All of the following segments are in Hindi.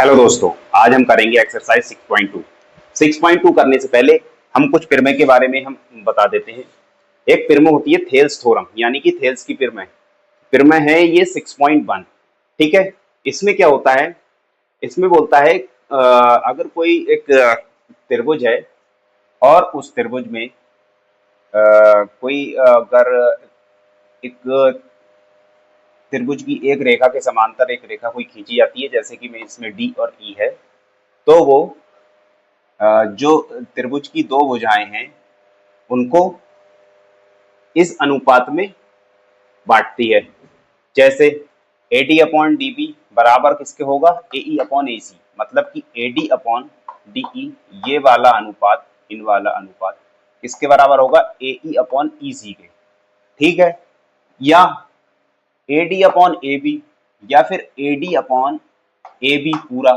हेलो दोस्तों, आज हम करेंगे एक्सरसाइज 6.2। 6.2 करने से पहले हम कुछ प्रमेय के बारे में हम बता देते हैं। एक प्रमेय होती है थेल्स थ्योरम, यानी कि थेल्स की प्रमेय। प्रमेय है ये 6.1। ठीक है। इसमें क्या होता है, इसमें बोलता है अगर कोई एक त्रिभुज है और उस त्रिभुज में कोई अगर एक त्रिभुज की एक रेखा के समांतर एक रेखा कोई खींची जाती है, जैसे कि मैं इसमें डी और ई है, तो वो जो त्रिभुज की दो भुजाएं हैं उनको इस अनुपात में बांटती है। जैसे AD अपॉन DB बराबर किसके होगा, AE अपॉन AC, मतलब कि AD अपॉन DE ये वाला अनुपात, इन वाला अनुपात किसके बराबर होगा, AE अपॉन EC के। ठीक है। या AD अपॉन AB या फिर AD अपॉन AB पूरा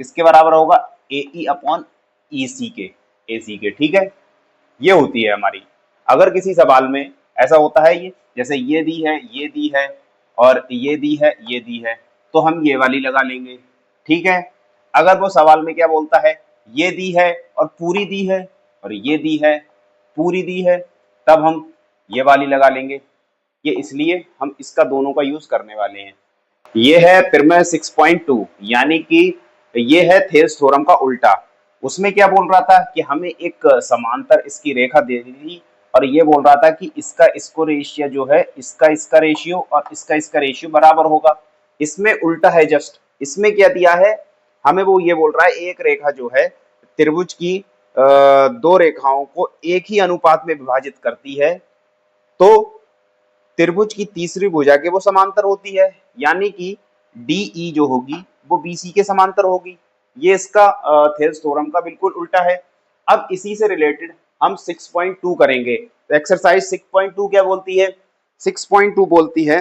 किसके बराबर होगा, AE अपॉन EC के, AC के। ठीक है। ये होती है हमारी। अगर किसी सवाल में ऐसा होता है, ये जैसे ये दी है, ये दी है और ये दी है, ये दी है, तो हम ये वाली लगा लेंगे। ठीक है। अगर वो सवाल में क्या बोलता है, ये दी है और पूरी दी है और ये दी है, पूरी दी है, तब हम ये वाली लगा लेंगे। ये इसलिए हम इसका दोनों का यूज करने वाले हैं। ये है प्रमेय 6.2, यानी कि ये है थेल्स थ्योरम का उल्टा। उसमें क्या बोल रहा था कि हमें एक समांतर इसकी रेखा दे दी थी और ये बोल रहा था कि इसका इसको रेशियो जो है, इसका इसका रेशियो और इसका रेशियो बराबर होगा। इसमें उल्टा है जस्ट। इसमें क्या दिया है हमें, वो ये बोल रहा है एक रेखा जो है त्रिभुज की दो रेखाओं को एक ही अनुपात में विभाजित करती है, तो त्रिभुज की तीसरी भुजा के वो समांतर होती है, यानी कि DE जो होगी वो BC के समांतर होगी। ये इसका थेल्स थ्योरम का बिल्कुल उल्टा है। अब इसी से रिलेटेड हम 6.2 करेंगे। तो एक्सरसाइज 6.2 क्या बोलती है, 6.2 बोलती है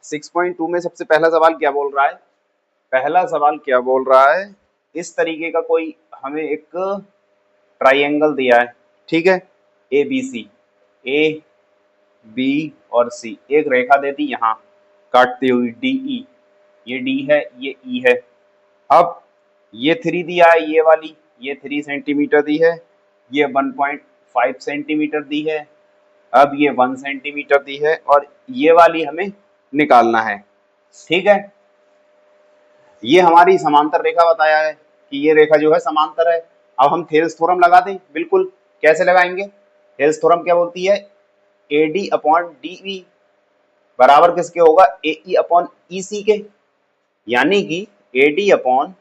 6.2 में सबसे पहला सवाल क्या बोल रहा है, पहला सवाल क्या बोल रहा है, इस तरीके का कोई हमें एक ट्राइंगल दिया है। ठीक है। ABC, ए बी और सी, एक रेखा दे दी यहाँ काटती हुई DE, ये D है, ये E है। अब ये 3 दिया है, ये वाली, ये 3 सेंटीमीटर दी है, ये 1.5 सेंटीमीटर दी है, अब ये 1 सेंटीमीटर दी है और ये वाली हमें निकालना है। ठीक है। ये हमारी समांतर रेखा बताया है कि ये रेखा जो है समांतर है। अब हम थेल्स थ्योरम लगा दें। बिल्कुल। कैसे लगाएंगे, थेल्स थ्योरम क्या बोलती है, AD अपॉन DE बराबर किसके होगा, AE अपॉन EC के, यानी कि AD अपॉन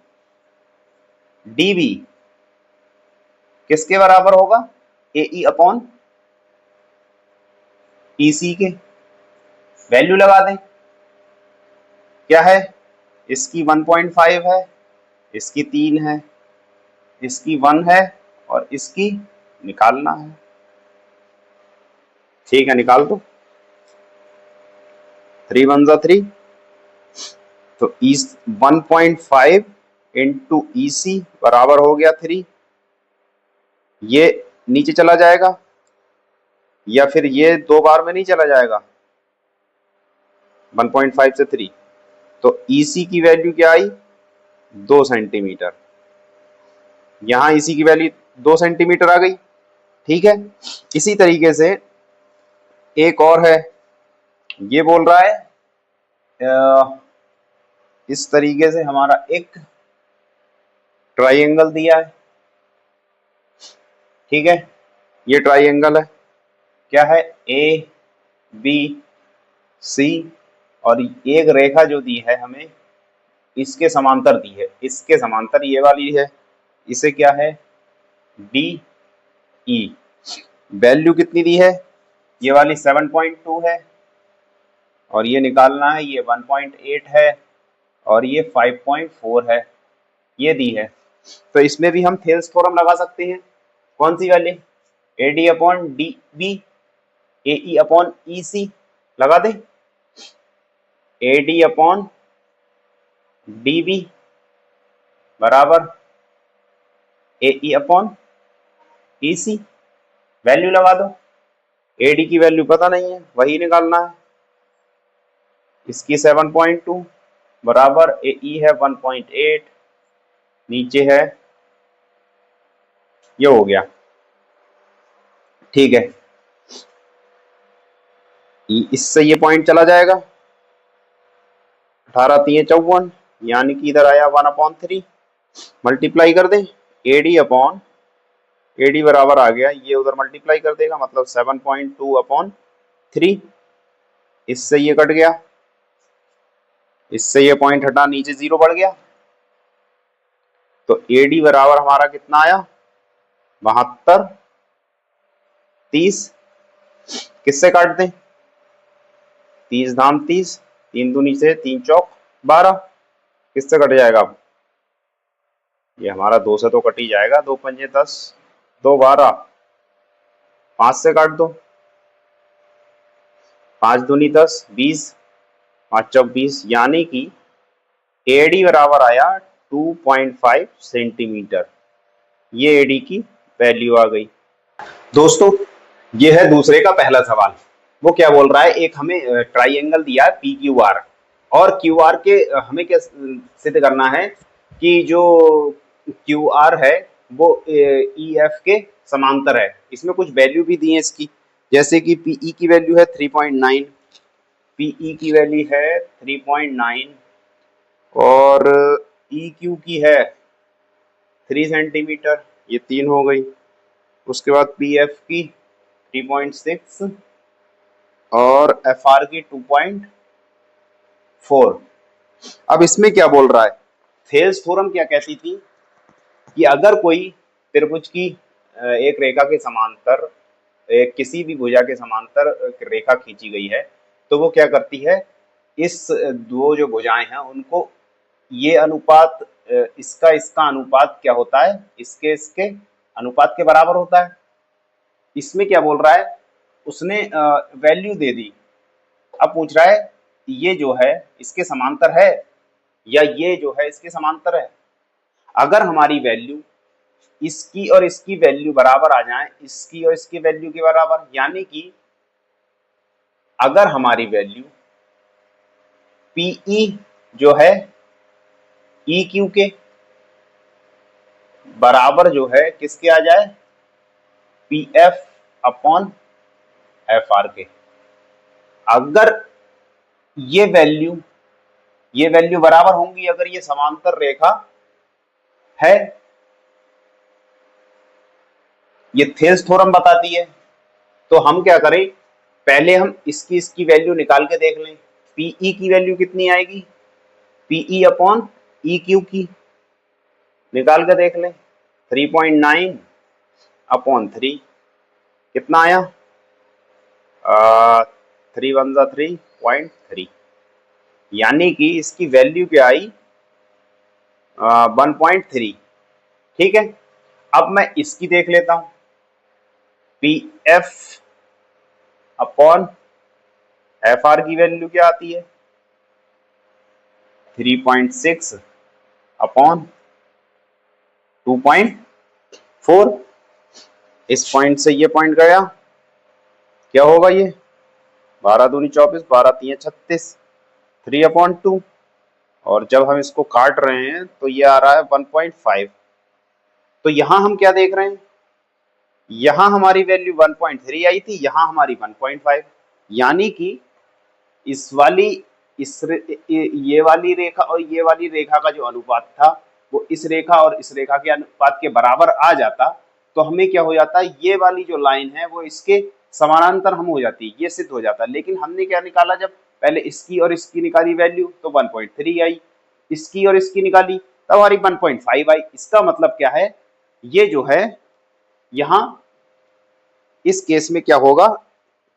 DB किसके बराबर होगा, AE अपॉन EC के। वैल्यू लगा दें। क्या है, इसकी 1.5 है, इसकी 3 है, इसकी 1 है और इसकी निकालना है। ठीक है, निकाल दो। 3 1 जा 3, तो 1.5 इंटू EC बराबर हो गया 3। ये नीचे चला जाएगा या फिर ये दो बार में नहीं चला जाएगा, 1.5 से 3, तो EC की वैल्यू क्या आई, 2 सेंटीमीटर। यहां EC की वैल्यू 2 सेंटीमीटर आ गई। ठीक है। इसी तरीके से एक और है, ये बोल रहा है इस तरीके से हमारा एक ट्राइंगल दिया है। ठीक है। ये ट्राइंगल है, क्या है, ABC और एक रेखा जो दी है हमें इसके समांतर दी है, इसके समांतर ये वाली है, इसे क्या है, DE। वैल्यू कितनी दी है, ये वाली 7.2 है और ये निकालना है, ये 1.8 है और ये 5.4 है, ये दी है। तो इसमें भी हम थेल्स थ्योरम लगा सकते हैं। कौन सी वाली, AD upon DB, AE upon EC लगा दे। AD अपॉन DB बराबर AE अपॉन EC, वैल्यू लगा दो। AD की वैल्यू पता नहीं है, वही निकालना है। इसकी 7.2 बराबर ई है 1.8, नीचे है, ये हो गया, ठीक है। इससे ये पॉइंट चला जाएगा, 18 3 54, यानी कि इधर आया 1/3, मल्टीप्लाई कर दें AD बराबर आ गया, ये उधर मल्टीप्लाई कर देगा, मतलब 7.2/3। इससे ये कट गया, इससे ये पॉइंट हटा, नीचे 0 बढ़ गया, तो AD बराबर हमारा कितना आया, 72 30। किससे काट दें, 30 धाम 30, 3 दूनी से 3 चौक 12, किससे कट जाएगा, अब ये हमारा 2 से तो कट ही जाएगा, 2 पंजे 10, 2 12, 5 से काट दो, 5 दूनी 10 20, 5 चौक 20, यानी कि AD बराबर आया 2.5 सेंटीमीटर। ये AD की वैल्यू आ गई। दोस्तों ये है दूसरे का पहला सवाल। वो क्या बोल रहा है, एक हमें ट्राइंगल दिया है PQR, और QR के हमें क्या सिद्ध करना है कि जो QR है वो EF के समांतर है। इसमें कुछ वैल्यू भी दी है इसकी, जैसे कि PE की वैल्यू है 3.9, PE की वैल्यू है 3.9, और EQ की है 3 सेंटीमीटर, ये 3 हो गई। उसके बाद PF की 3.6 और FR की 2.4। अब इसमें क्या बोल रहा है, थेल्स थ्योरम क्या कहती थी कि अगर कोई त्रिभुज की एक रेखा के समांतर, किसी भी भुजा के समांतर रेखा खींची गई है, तो वो क्या करती है, इस दो जो भुजाएं हैं उनको ये अनुपात, इसका अनुपात क्या होता है, इसके अनुपात के बराबर होता है। इसमें क्या बोल रहा है, उसने वैल्यू दे दी, अब पूछ रहा है ये जो है इसके समांतर है या ये जो है इसके समांतर है। अगर हमारी वैल्यू इसकी और इसकी वैल्यू बराबर आ जाए, इसकी और इसकी वैल्यू के बराबर, यानी कि अगर हमारी वैल्यू PE जो है EQ के बराबर जो है किसके आ जाए, PF/FR के, अगर ये वैल्यू बराबर होंगी, अगर ये समांतर रेखा है, ये थेल्स थ्योरम बताती है, तो हम क्या करें, पहले हम इसकी वैल्यू निकाल के देख लें। PE की वैल्यू कितनी आएगी, PE/EQ की निकाल के देख लें, 3.9/3 कितना आया, 3 1 3.3, यानी कि इसकी वैल्यू क्या आई, 1.3। ठीक है, अब मैं इसकी देख लेता हूं, PF/FR की वैल्यू क्या आती है, 3.6/2.4। इस पॉइंट से ये पॉइंट गया, क्या होगा ये, 12 दूनी 24, 12 3 36, 3/2, और जब हम इसको काट रहे हैं तो ये आ रहा है 1.5। तो यहां हम क्या देख रहे हैं, यहां हमारी वैल्यू 1.3 आई थी, यहां हमारी 1.5, यानी कि इस वाली ये वाली रेखा और ये वाली रेखा का जो अनुपात था वो इस रेखा और इस रेखा के अनुपात के बराबर आ जाता, तो हमें क्या हो जाता, ये वाली जो लाइन है वो इसके समानांतर हम हो जाती, ये सिद्ध हो जाता। लेकिन हमने क्या निकाला, जब पहले इसकी और इसकी निकाली वैल्यू तो 1.3 आई, इसकी और इसकी निकाली तब हमारी 1.5 आई। इसका मतलब क्या है, ये जो है यहां इस केस में क्या होगा,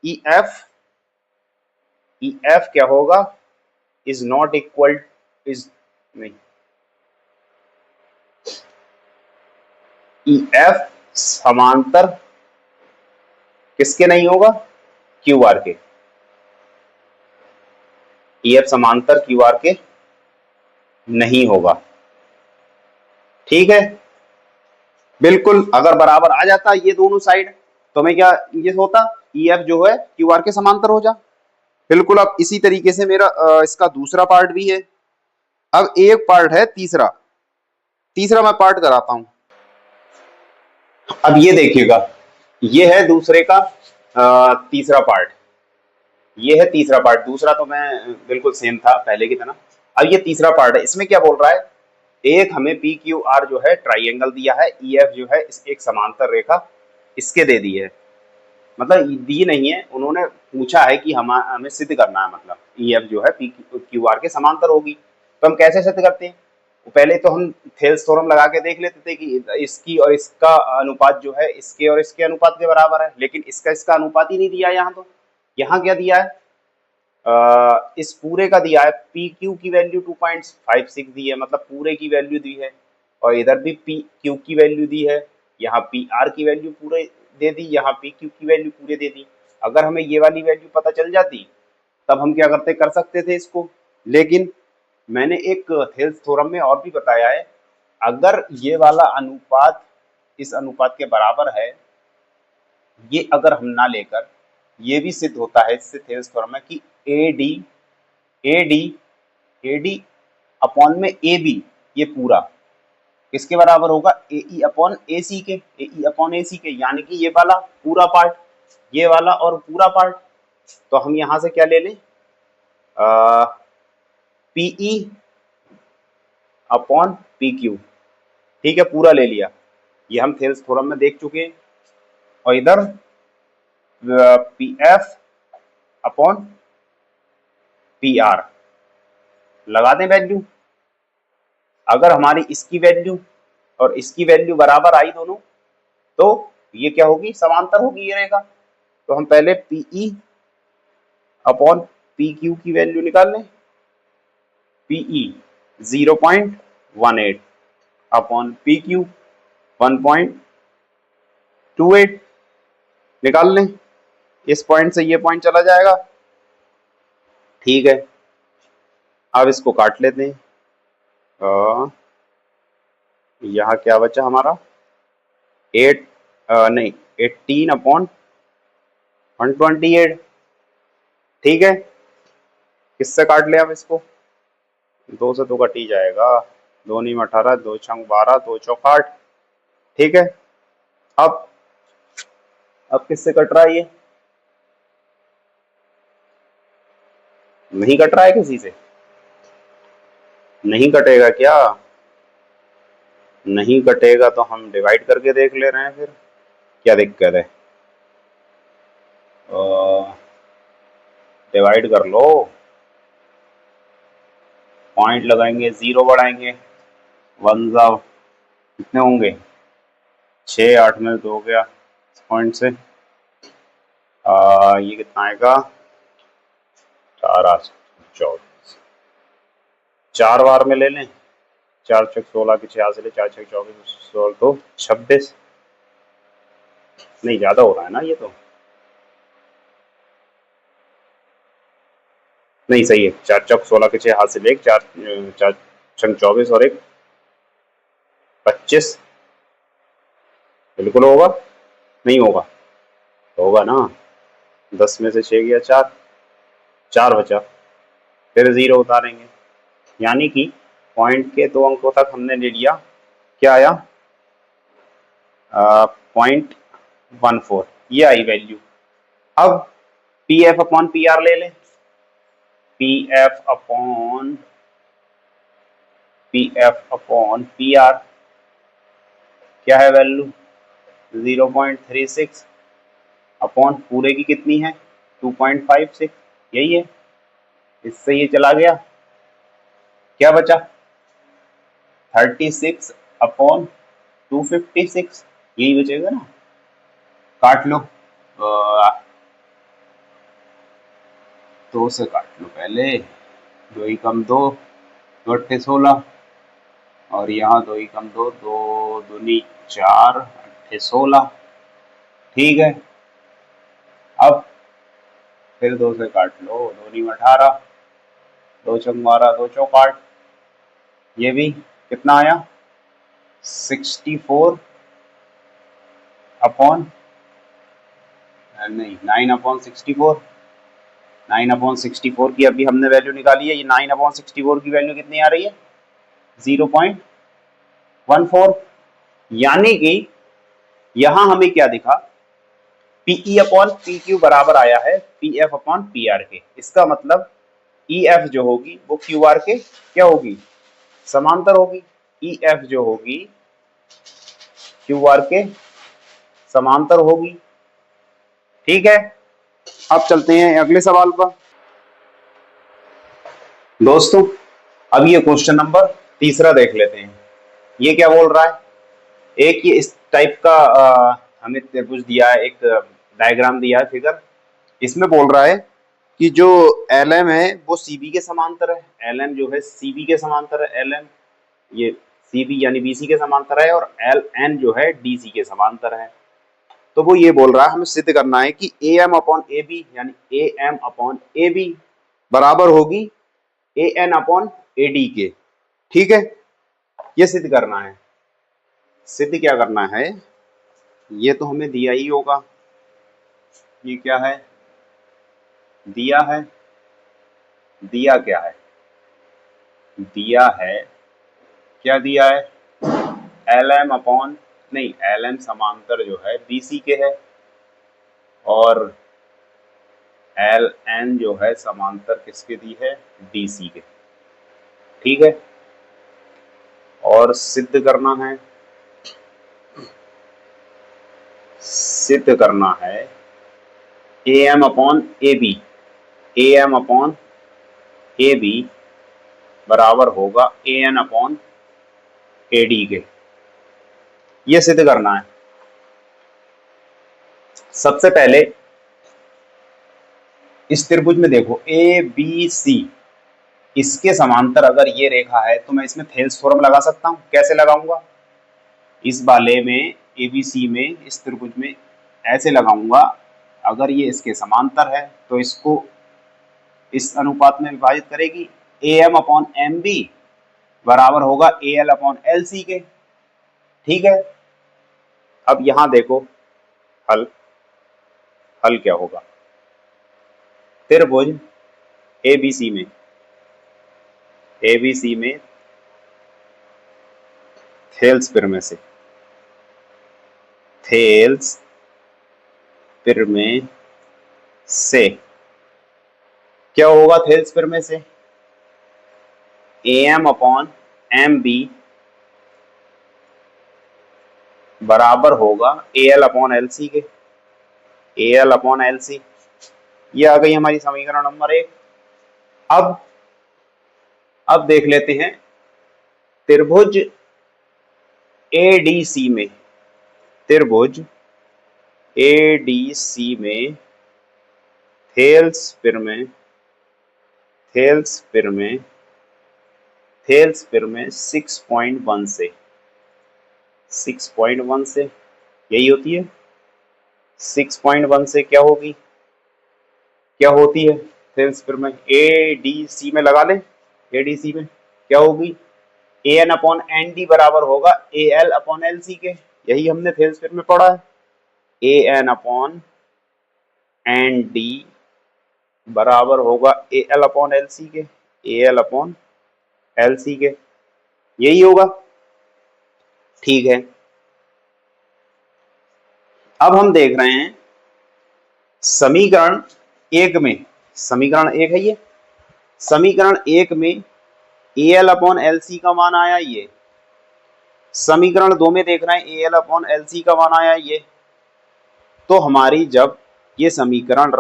EF क्या होगा, इज नॉट इक्वल, इज नहीं, EF समांतर किसके नहीं होगा, QR के, EF समांतर QR के नहीं होगा। ठीक है, बिल्कुल, अगर बराबर आ जाता ये दोनों साइड तो मैं क्या ये होता, EF जो है QR के समांतर हो जा। बिल्कुल, अब इसी तरीके से मेरा इसका दूसरा पार्ट भी है। अब एक पार्ट है तीसरा, तीसरा मैं पार्ट कराता हूं। अब ये देखिएगा, ये है दूसरे का तीसरा पार्ट, ये है तीसरा पार्ट। दूसरा तो मैं बिल्कुल सेम था पहले की तरह। अब ये तीसरा पार्ट है, इसमें क्या बोल रहा है, एक हमें पी क्यू आर जो है ट्राइंगल दिया है, ई एफ जो है इस एक समांतर रेखा इसके दे दी है, मतलब दी नहीं है, उन्होंने पूछा है कि हमें सिद्ध करना है, मतलब ई एफ जो है पी क्यू आर के समांतर होगी। तो हम कैसे सिद्ध करते हैं, पहले तो हम थेल्स थ्योरम लगा के देख लेते थे कि इसकी और इसका अनुपात जो है इसके और इसके अनुपात के बराबर है, लेकिन इसका इसका अनुपात ही नहीं दिया यहाँ। तो यहाँ क्या दिया है, इस पूरे का दिया है, पी क्यू की वैल्यू 2.56 दी है, मतलब पूरे की वैल्यू दी है, और इधर भी पी क्यू की वैल्यू दी है, यहाँ पी आर की वैल्यू पूरे दे दी, यहाँ पी क्यू की वैल्यू पूरे दे दी। अगर हमें ये वाली वैल्यू पता चल जाती तब हम क्या करते, कर सकते थे इसको, लेकिन मैंने एक थेल्स थ्योरम में और भी बताया है, अगर ये वाला अनुपात इस अनुपात के बराबर है, ये अगर हम ना लेकर, ये भी सिद्ध होता है इससे थेल्स थ्योरम में कि ए D A D A D upon में ए बी, ये पूरा किसके बराबर होगा, ए ई अपॉन ए सी के, ए ई अपॉन ए सी के, यानी कि ये वाला पूरा पार्ट, ये वाला और पूरा पार्ट। तो हम यहां से क्या ले लें, पीई अपॉन पी क्यू, ठीक है, पूरा ले लिया, ये हम थेल्स थ्योरम में देख चुके हैं। और इधर P F upon P R लगा दें वैल्यू, अगर हमारी इसकी वैल्यू और इसकी वैल्यू बराबर आई दोनों, तो ये क्या होगी, समांतर होगी ये रेखा। तो हम पहले पीई अपॉन पी क्यू की वैल्यू निकाल लें, पीई 0.18 अपॉन पी क्यू 1.28 निकाल लें, इस पॉइंट से ये पॉइंट चला जाएगा, ठीक है। अब इसको काट लेते हैं, यहाँ क्या बचा हमारा, 8 नहीं 18 अपॉन 128, ठीक है। किससे काट ले अब इसको, दो से तो कट ही जाएगा, दो नीम 18, दो छंग 12, दो चौक 8, ठीक है। अब किससे कट रहा है, ये नहीं कट रहा है किसी से, नहीं कटेगा क्या, नहीं कटेगा तो हम डिवाइड करके देख ले रहे हैं, फिर क्या दिक्कत है, डिवाइड कर लो, पॉइंट लगाएंगे, जीरो बढ़ाएंगे, वन जाओ कितने होंगे, 6 8 में 2 हो गया, इस पॉइंट से ये कितना आएगा, 4 8 24, 4 बार में ले लें, 4 छक 16 की 86 ले, 4 छक 24 16 तो 26, नहीं ज्यादा हो रहा है ना ये, तो नहीं सही है, 4 चौक 16 के 6 हाथ से ले, 4 4 छंग 24 और एक 25, बिल्कुल होगा, नहीं होगा, होगा ना, 10 में से 6 गया 4, 4 बचा, फिर जीरो उतारेंगे, यानी कि पॉइंट के 2 अंकों तक हमने ले लिया, क्या आया 0.14, ये आई वैल्यू। अब P F upon P R ले लें, P F upon P R क्या है वैल्यू, 0.36 अपॉन पूरे की कितनी है 2.56, यही है, इससे ये चला गया, क्या बचा 36 अपॉन 256, यही बचेगा ना, काट लो, 2 से काट लो पहले, 2 ही कम 2, 2 अट्ठे 16, और यहाँ 2 ही कम 2, 2 दूनी 4 अट्ठे 16, ठीक है। अब फिर 2 से काट लो, 2 नी 18, 2 चौक 12, 2 चौक 8, ये भी कितना आया 64 अपॉन नहीं 9 अपॉन 64, 9/64 की अभी हमने वैल्यू निकाली है। ये 9/64 की वैल्यू कितनी आ रही है? 0.14। यानी कि यहां हमें क्या दिखा, पीई अपॉन पी क्यू बराबर आया है P F upon P R के। इसका मतलब ई एफ जो होगी वो क्यू आर के क्या होगी? समांतर होगी। ई एफ जो होगी क्यू आर के समांतर होगी। ठीक है, अब चलते हैं अगले सवाल पर। दोस्तों अब ये क्वेश्चन नंबर तीसरा देख लेते हैं। ये क्या बोल रहा है? एक ये इस टाइप का हमें त्रिभुज दिया है, एक डायग्राम दिया है, फिगर। इसमें बोल रहा है कि जो एल एम है वो सी बी के समांतर है। एल एम जो है सी बी के समांतर है। एल एम ये सी बी यानी बी सी के समांतर है, और एल एन जो है डी सी के समांतर है। तो वो ये बोल रहा है हमें सिद्ध करना है कि A M upon A B यानी A M upon A B बराबर होगी A N upon A D के। ठीक है, ये सिद्ध करना है। सिद्ध क्या करना है? ये तो हमें दिया ही होगा। ये क्या है? दिया है। दिया क्या है? दिया है, क्या दिया है? एल एम अपॉन, नहीं, एल एम समांतर जो है बी सी के है, और एल एन जो है समांतर किसके दी है? डी सी के। ठीक है, और सिद्ध करना है, सिद्ध करना है A M upon A B, A M upon A B बराबर होगा A N upon A D के। ये सिद्ध करना है। सबसे पहले इस त्रिभुज में देखो ए बी सी, इसके समांतर अगर ये रेखा है तो मैं इसमें थेल्स थ्योरम लगा सकता हूं। कैसे लगाऊंगा? इस वाले में एबीसी में इस त्रिभुज में ऐसे लगाऊंगा, अगर ये इसके समांतर है तो इसको इस अनुपात में विभाजित करेगी। A M upon M B बराबर होगा A L upon L C के। ठीक है, अब यहां देखो हल, हल क्या होगा? त्रिभुज एबीसी में, एबीसी में थेल्स पिरमे से, थेल्स पिरमे से क्या होगा? थेल्स पिरमे से A M upon M B बराबर होगा A L upon L C के। A L upon L C, ये आ गई हमारी समीकरण नंबर 1। अब देख लेते हैं त्रिभुज एडीसी में, त्रिभुज एडीसी में थेल्स पिरमे, थेल्स पिरमे, थेल्स पिरमे 6.1 से, 6.1 से यही होती है। 6.1 से क्या होगी, क्या होती है थेल्स पिरमे? ए डी सी में लगा ले। ए डी सी में क्या होगी? A N upon N D बराबर होगा A L upon L C के। यही हमने थेल्स पिरमे पढ़ा है। A N upon N D बराबर होगा A L upon L C के, A L upon L C के, यही होगा। ठीक है, अब हम देख रहे हैं समीकरण 1 में, समीकरण 1 है ये, समीकरण 1 में A L upon L C का मान आया ये। समीकरण 2 में देख रहे हैं A L upon L C का मान आया ये। तो हमारी जब ये समीकरण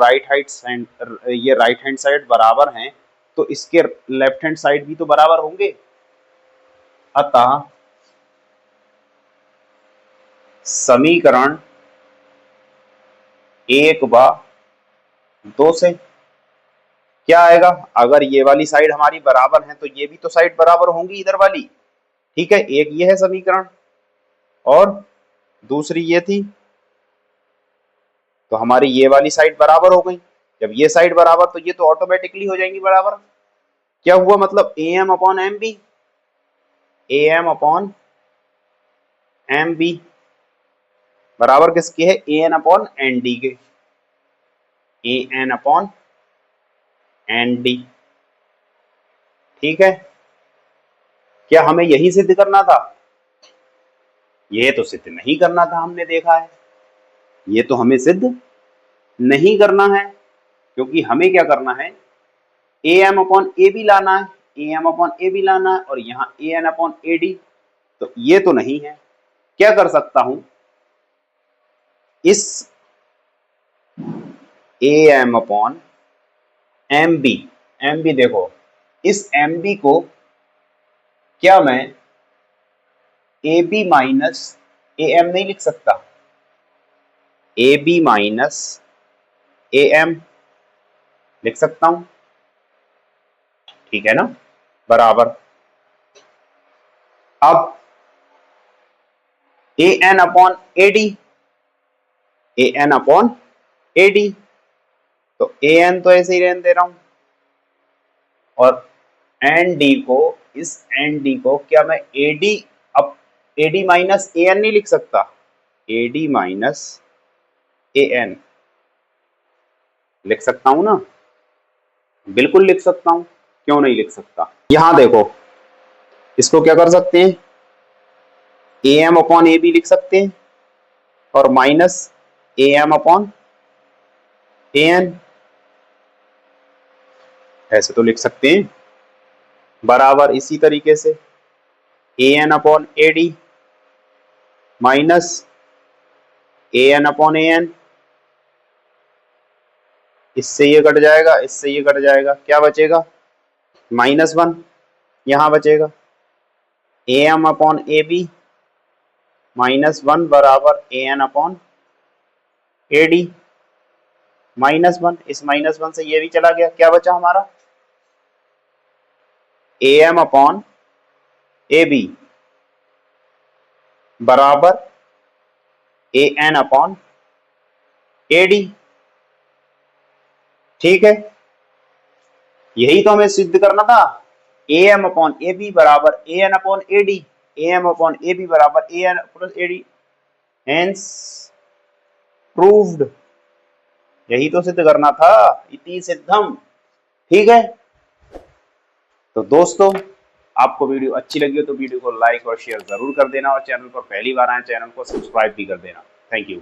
ये राइट हैंड साइड बराबर हैं तो इसके लेफ्ट हैंड साइड भी तो बराबर होंगे। अतः समीकरण 1 व 2 से क्या आएगा? अगर ये वाली साइड हमारी बराबर है तो ये भी तो साइड बराबर होंगी इधर वाली। ठीक है, एक ये है समीकरण और दूसरी ये थी, तो हमारी ये वाली साइड बराबर हो गई। जब ये साइड बराबर तो ये तो ऑटोमेटिकली हो जाएंगी बराबर। क्या हुआ? मतलब A M upon M B, A M upon M B बराबर किसके है? A N upon N D के, A N upon and D. ठीक है, क्या हमें यही सिद्ध करना था? ये तो सिद्ध नहीं करना था, हमने देखा है ये तो हमें सिद्ध नहीं करना है, क्योंकि हमें क्या करना है, A M upon A B लाना है, A M upon A B लाना है, और यहाँ A N upon A D. तो ये तो नहीं है। क्या कर सकता हूं, इस A M upon M B, M B देखो, इस एम बी को क्या मैं A B minus A M नहीं लिख सकता? A B minus A M लिख सकता हूं, ठीक है ना, बराबर। अब A N upon A D, A N upon A D, तो ए एन तो ऐसे ही रहने दे रहा हूं, और एन डी को, इस एन डी को क्या मैं ए डी, अब A D minus A N नहीं लिख सकता? A D minus A N लिख सकता हूं ना, बिल्कुल लिख सकता हूं, क्यों नहीं लिख सकता। यहां देखो, इसको क्या कर सकते हैं, A M upon A B लिख सकते हैं, और minus A M upon A N, ऐसे तो लिख सकते हैं, बराबर इसी तरीके से A N upon A D minus A N upon A N, इससे ये कट जाएगा, इससे ये कट जाएगा, क्या बचेगा, -1 यहां बचेगा, A M upon A B -1 बराबर A N upon A D -1, इस -1 से ये भी चला गया, क्या बचा हमारा, A M upon A B बराबर A N upon A D. ठीक है, यही तो हमें सिद्ध करना था, A M upon A B बराबर A N upon A D, A M upon A B बराबर A N plus A D, hence proved. यही तो सिद्ध करना था, इति सिद्धम। ठीक है, तो दोस्तों आपको वीडियो अच्छी लगी हो तो वीडियो को लाइक और शेयर जरूर कर देना, और चैनल पर पहली बार आए चैनल को सब्सक्राइब भी कर देना। Thank you.